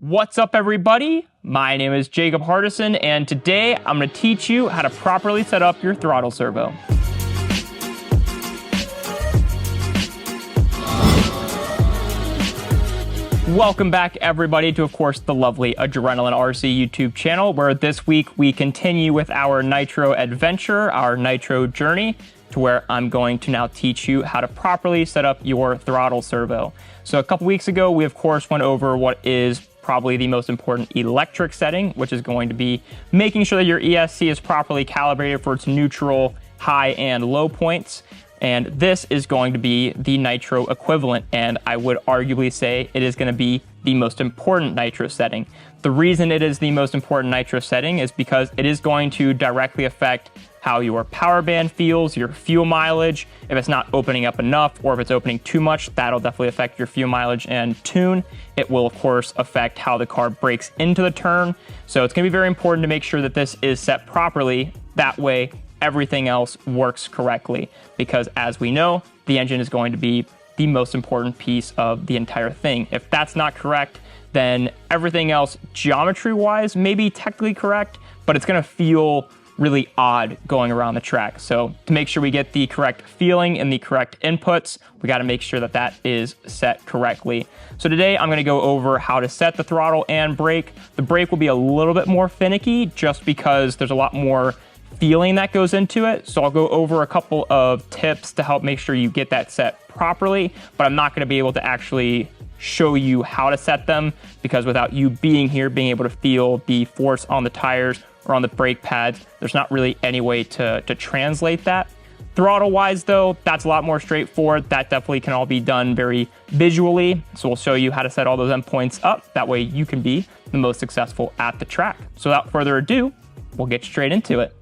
What's up, everybody? My name is Jacob Hardison, and today I'm going to teach you how to properly set up your throttle servo. Welcome back, everybody, to, of course, the lovely Adrenaline RC YouTube channel, where this week we continue with our Nitro adventure, our Nitro journey, to where I'm going to now teach you how to properly set up your throttle servo. So a couple weeks ago, we, of course, went over what is probably the most important electric setting, which is going to be making sure that your ESC is properly calibrated for its neutral, high, and low points. And this is going to be the Nitro equivalent, and I would arguably say it is going to be the most important Nitro setting. The reason it is the most important Nitro setting is because it is going to directly affect how your power band feels, your fuel mileage. If it's not opening up enough, or if it's opening too much, that'll definitely affect your fuel mileage and tune. It will, of course, affect how the car brakes into the turn. So it's going to be very important to make sure that this is set properly. That way, everything else works correctly, because as we know, the engine is going to be the most important piece of the entire thing. If that's not correct, then everything else geometry-wise may be technically correct, but it's going to feel really odd going around the track. So to make sure we get the correct feeling and the correct inputs, we got to make sure that that is set correctly. So today I'm going to go over how to set the throttle and brake. The brake will be a little bit more finicky just because there's a lot more feeling that goes into it. So I'll go over a couple of tips to help make sure you get that set properly, but I'm not going to be able to actually show you how to set them, because without you being here, being able to feel the force on the tires or on the brake pads, there's not really any way to translate that. Throttle wise though, that's a lot more straightforward. That definitely can all be done very visually. So we'll show you how to set all those endpoints up. That way you can be the most successful at the track. So without further ado, we'll get straight into it.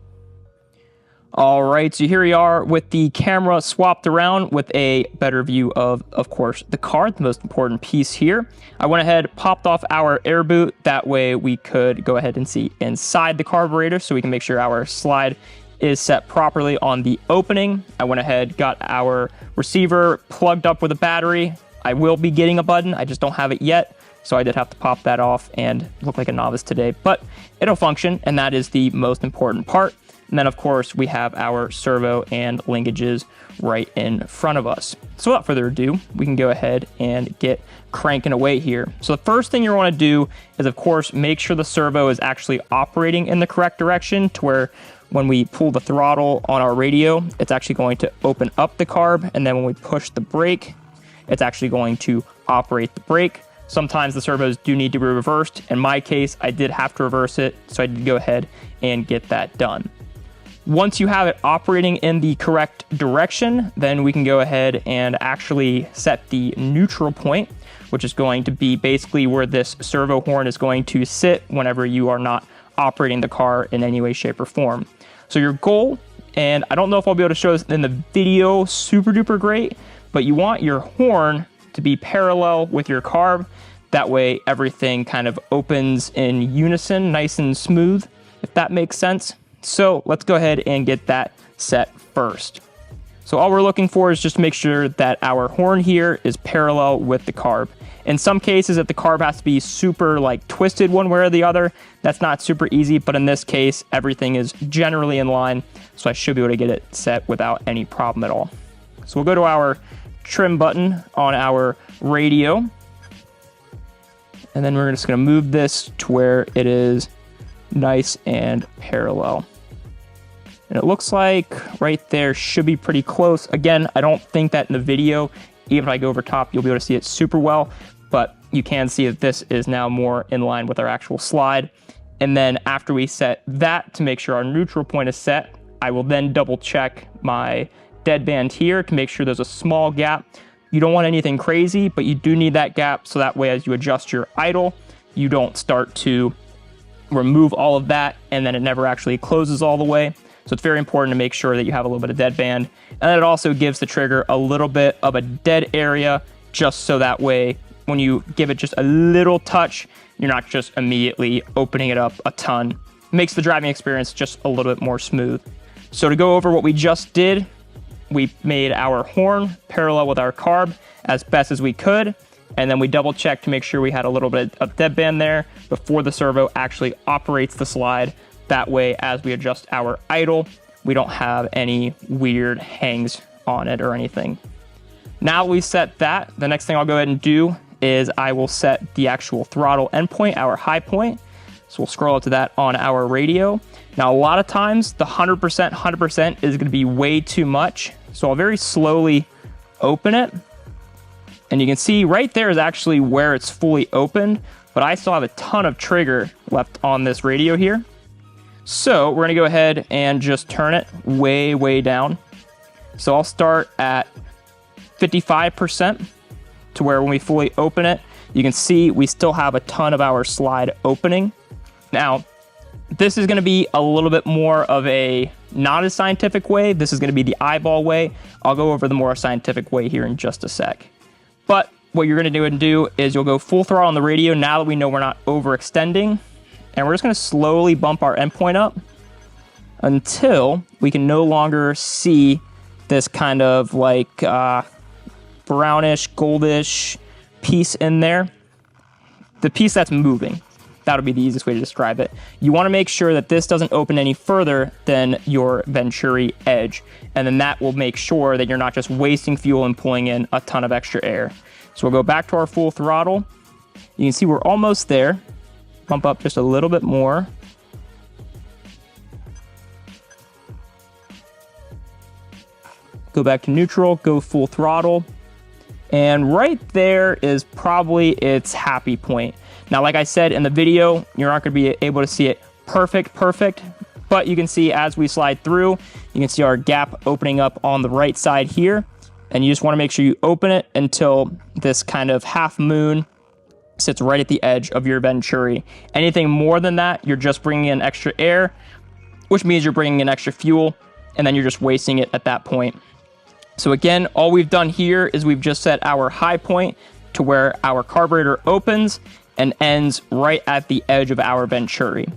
All right, so here we are with the camera swapped around with a better view of course, the car, the most important piece here. I went ahead, popped off our air boot. That way we could go ahead and see inside the carburetor so we can make sure our slide is set properly on the opening. I went ahead, got our receiver plugged up with a battery. I will be getting a button, I just don't have it yet. So I did have to pop that off and look like a novice today, but it'll function, and that is the most important part. And then, of course, we have our servo and linkages right in front of us. So without further ado, we can go ahead and get cranking away here. So the first thing you want to do is, of course, make sure the servo is actually operating in the correct direction, to where when we pull the throttle on our radio, it's actually going to open up the carb. And then when we push the brake, it's actually going to operate the brake. Sometimes the servos do need to be reversed. In my case, I did have to reverse it, so I did go ahead and get that done. Once you have it operating in the correct direction, then we can go ahead and actually set the neutral point, which is going to be basically where this servo horn is going to sit whenever you are not operating the car in any way, shape, or form. So your goal, and I don't know if I'll be able to show this in the video super duper great, but you want your horn to be parallel with your carb. That way everything kind of opens in unison, nice and smooth, if that makes sense. So let's go ahead and get that set first. So all we're looking for is just to make sure that our horn here is parallel with the carb. In some cases, if the carb has to be super like twisted one way or the other, that's not super easy. But in this case, everything is generally in line. So I should be able to get it set without any problem at all. So we'll go to our trim button on our radio. And then we're just going to move this to where it is nice and parallel. And it looks like right there should be pretty close. Again, I don't think that in the video, even if I go over top, you'll be able to see it super well, but you can see that this is now more in line with our actual slide. And then after we set that to make sure our neutral point is set, I will then double check my deadband here to make sure there's a small gap. You don't want anything crazy, but you do need that gap, so that way as you adjust your idle, you don't start to remove all of that and then it never actually closes all the way. So it's very important to make sure that you have a little bit of deadband, and then it also gives the trigger a little bit of a dead area, just so that way when you give it just a little touch, you're not just immediately opening it up a ton. It makes the driving experience just a little bit more smooth. So to go over what we just did, we made our horn parallel with our carb as best as we could. and then we double check to make sure we had a little bit of deadband there before the servo actually operates the slide. That way, as we adjust our idle, we don't have any weird hangs on it or anything. Now we set that, the next thing I'll go ahead and do is I will set the actual throttle endpoint, our high point. So we'll scroll up to that on our radio. Now, a lot of times the 100% is going to be way too much. So I'll very slowly open it. And you can see right there is actually where it's fully opened, but I still have a ton of trigger left on this radio here. So we're going to go ahead and just turn it way, way down. So I'll start at 55% to where when we fully open it, you can see we still have a ton of our slide opening. Now, this is going to be a little bit more of a not as scientific way. This is going to be the eyeball way. I'll go over the more scientific way here in just a sec. But what you're going to do is you'll go full throttle on the radio now that we know we're not overextending. And we're just going to slowly bump our endpoint up until we can no longer see this kind of like brownish, goldish piece in there. The piece that's moving. That'll be the easiest way to describe it. You want to make sure that this doesn't open any further than your venturi edge. And then that will make sure that you're not just wasting fuel and pulling in a ton of extra air. So we'll go back to our full throttle. You can see we're almost there. Pump up just a little bit more. Go back to neutral, go full throttle. And right there is probably its happy point. Now, like I said in the video, you're not going to be able to see it perfect, but you can see as we slide through, you can see our gap opening up on the right side here. And you just want to make sure you open it until this kind of half moon sits right at the edge of your venturi. Anything more than that, you're just bringing in extra air, which means you're bringing in extra fuel, and then you're just wasting it at that point. So again, all we've done here is we've just set our high point to where our carburetor opens and ends right at the edge of our venturi.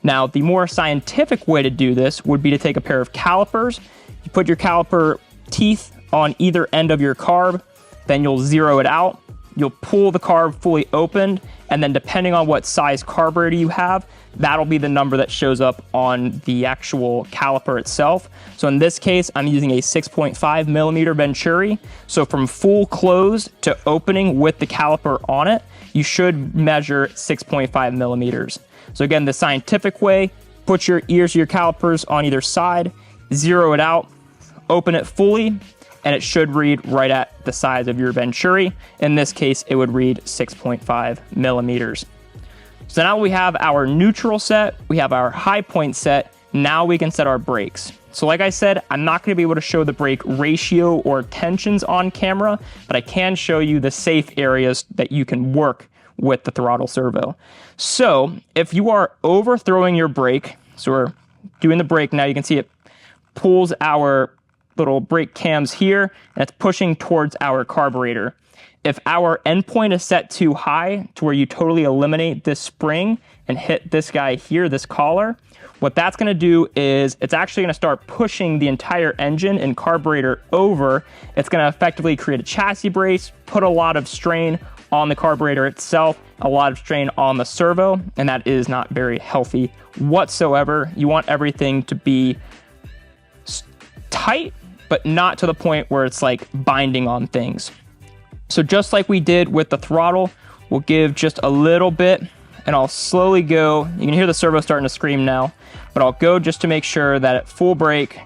Now, the more scientific way to do this would be to take a pair of calipers. You put your caliper teeth on either end of your carb, then you'll zero it out. You'll pull the carb fully opened, and then depending on what size carburetor you have, that'll be the number that shows up on the actual caliper itself. So in this case, I'm using a 6.5 millimeter venturi. So from full close to opening with the caliper on it, you should measure 6.5 millimeters. So again, the scientific way, put your ears to your calipers on either side, zero it out, open it fully, and it should read right at the size of your venturi. In this case, it would read 6.5 millimeters. So now we have our neutral set, we have our high point set, now we can set our brakes. So like I said, I'm not gonna be able to show the brake ratio or tensions on camera, but I can show you the safe areas that you can work with the throttle servo. So if you are overthrowing your brake, so we're doing the brake now, you can see it pulls our little brake cams here, and it's pushing towards our carburetor. If our endpoint is set too high to where you totally eliminate this spring and hit this guy here, this collar, what that's gonna do is it's actually gonna start pushing the entire engine and carburetor over. It's gonna effectively create a chassis brace, put a lot of strain on the carburetor itself, a lot of strain on the servo, and that is not very healthy whatsoever. You want everything to be tight, but not to the point where it's like binding on things. So just like we did with the throttle, we'll give just a little bit, and I'll slowly go. You can hear the servo starting to scream now, but I'll go just to make sure that at full brake,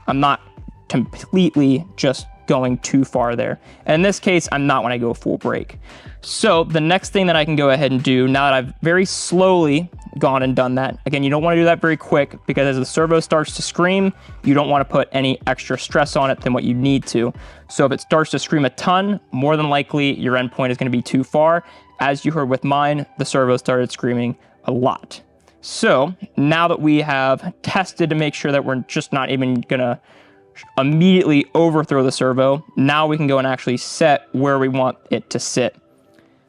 I'm not completely just going too far there. And in this case, I'm not when I go full brake. So the next thing that I can go ahead and do, now that I've very slowly gone and done that, again, you don't want to do that very quick, because as the servo starts to scream, you don't want to put any extra stress on it than what you need to. So if it starts to scream a ton, more than likely your endpoint is going to be too far. As you heard with mine, the servo started screaming a lot. So now that we have tested to make sure that we're just not even going to immediately overthrow the servo, now we can go and actually set where we want it to sit.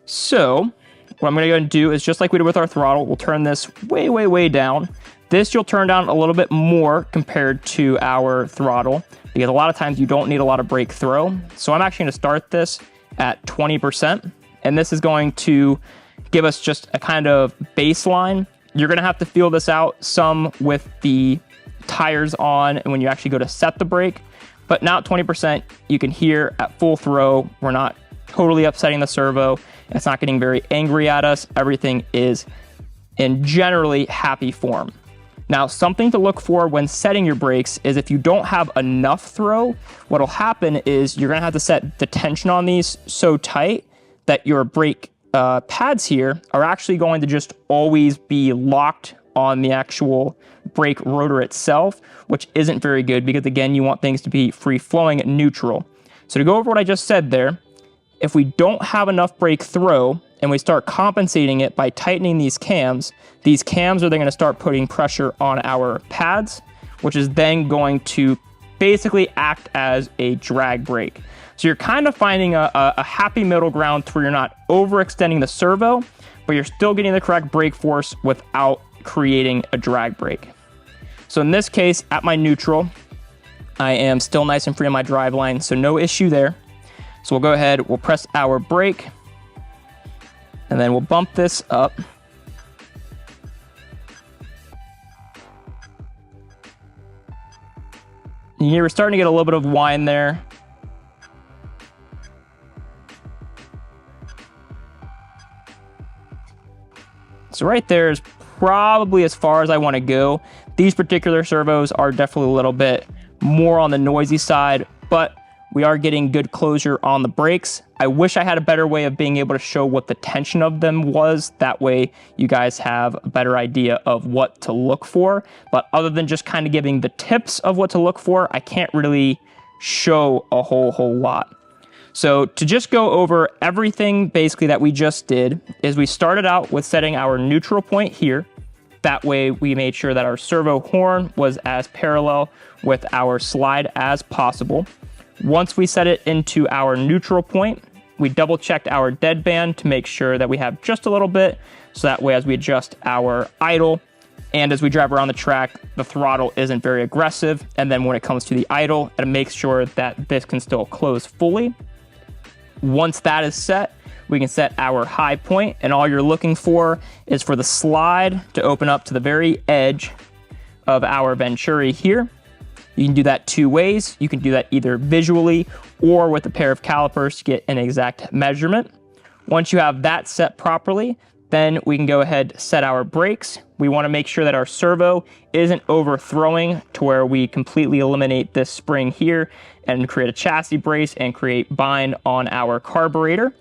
So what I'm going to go and do is just like we did with our throttle, we'll turn this way, way, way down. This you'll turn down a little bit more compared to our throttle, because a lot of times you don't need a lot of brake throw. So I'm actually going to start this at 20%. And this is going to give us just a kind of baseline. You're gonna have to feel this out some with the tires on and when you actually go to set the brake. But now at 20%, you can hear at full throw, we're not totally upsetting the servo. It's not getting very angry at us. Everything is in generally happy form. Now, something to look for when setting your brakes is if you don't have enough throw, what'll happen is you're gonna have to set the tension on these so tight that your brake pads here are actually going to just always be locked on the actual brake rotor itself, which isn't very good because again, you want things to be free flowing and neutral. So to go over what I just said there, if we don't have enough brake throw and we start compensating it by tightening these cams are then gonna start putting pressure on our pads, which is then going to basically act as a drag brake. So you're kind of finding a happy middle ground to where you're not overextending the servo, but you're still getting the correct brake force without creating a drag brake. So in this case, at my neutral, I am still nice and free on my drive line, so no issue there. So we'll go ahead, we'll press our brake, and then we'll bump this up. We're starting to get a little bit of whine there. So right there is probably as far as I want to go. These particular servos are definitely a little bit more on the noisy side, but we are getting good closure on the brakes. I wish I had a better way of being able to show what the tension of them was. That way you guys have a better idea of what to look for. But other than just kind of giving the tips of what to look for, I can't really show a whole lot. So to just go over everything basically that we just did is we started out with setting our neutral point here. That way we made sure that our servo horn was as parallel with our slide as possible. Once we set it into our neutral point, we double checked our deadband to make sure that we have just a little bit. So that way as we adjust our idle and as we drive around the track, the throttle isn't very aggressive. And then when it comes to the idle, it makes sure that this can still close fully. Once that is set, we can set our high point, and all you're looking for is for the slide to open up to the very edge of our Venturi here. You can do that two ways. You can do that either visually or with a pair of calipers to get an exact measurement. Once you have that set properly, then we can go ahead set our brakes. We want to make sure that our servo isn't overthrowing to where we completely eliminate this spring here and create a chassis brace and create bind on our carburetor.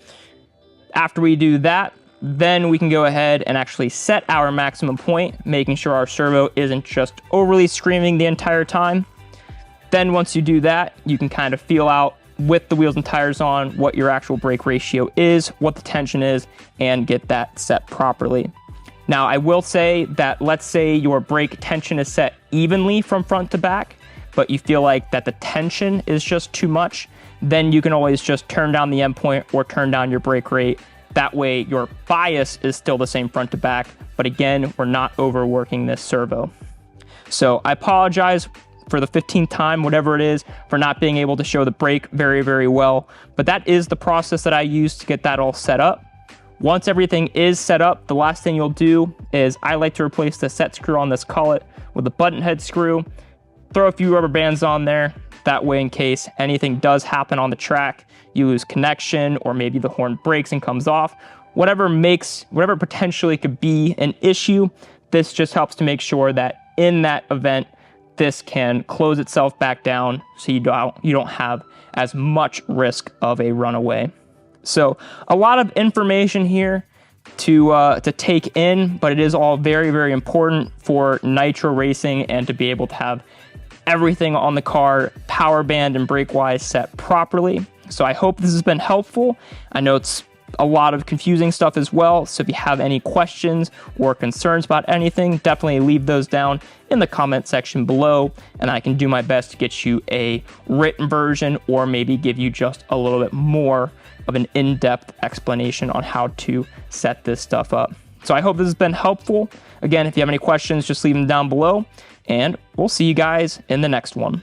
After we do that, then we can go ahead and actually set our maximum point, making sure our servo isn't just overly screaming the entire time. Then once you do that, you can kind of feel out with the wheels and tires on what your actual brake ratio is, what the tension is, and get that set properly. Now, I will say that let's say your brake tension is set evenly from front to back, but you feel like that the tension is just too much, then you can always just turn down the endpoint or turn down your brake rate. That way your bias is still the same front to back, but again, we're not overworking this servo. So I apologize for the 15th time, whatever it is, for not being able to show the brake very well. But that is the process that I use to get that all set up. Once everything is set up, the last thing you'll do is I like to replace the set screw on this collet with a button head screw, throw a few rubber bands on there. That way, in case anything does happen on the track, you lose connection or maybe the horn breaks and comes off, whatever potentially could be an issue, this just helps to make sure that in that event, this can close itself back down so you don't have as much risk of a runaway. So a lot of information here to take in, but it is all very important for nitro racing and to be able to have everything on the car power band and brake wise set properly. So I hope this has been helpful. I know it's a lot of confusing stuff as well. So if you have any questions or concerns about anything, definitely leave those down in the comment section below, and I can do my best to get you a written version or maybe give you just a little bit more of an in-depth explanation on how to set this stuff up. So I hope this has been helpful. Again, if you have any questions, just leave them down below, and we'll see you guys in the next one.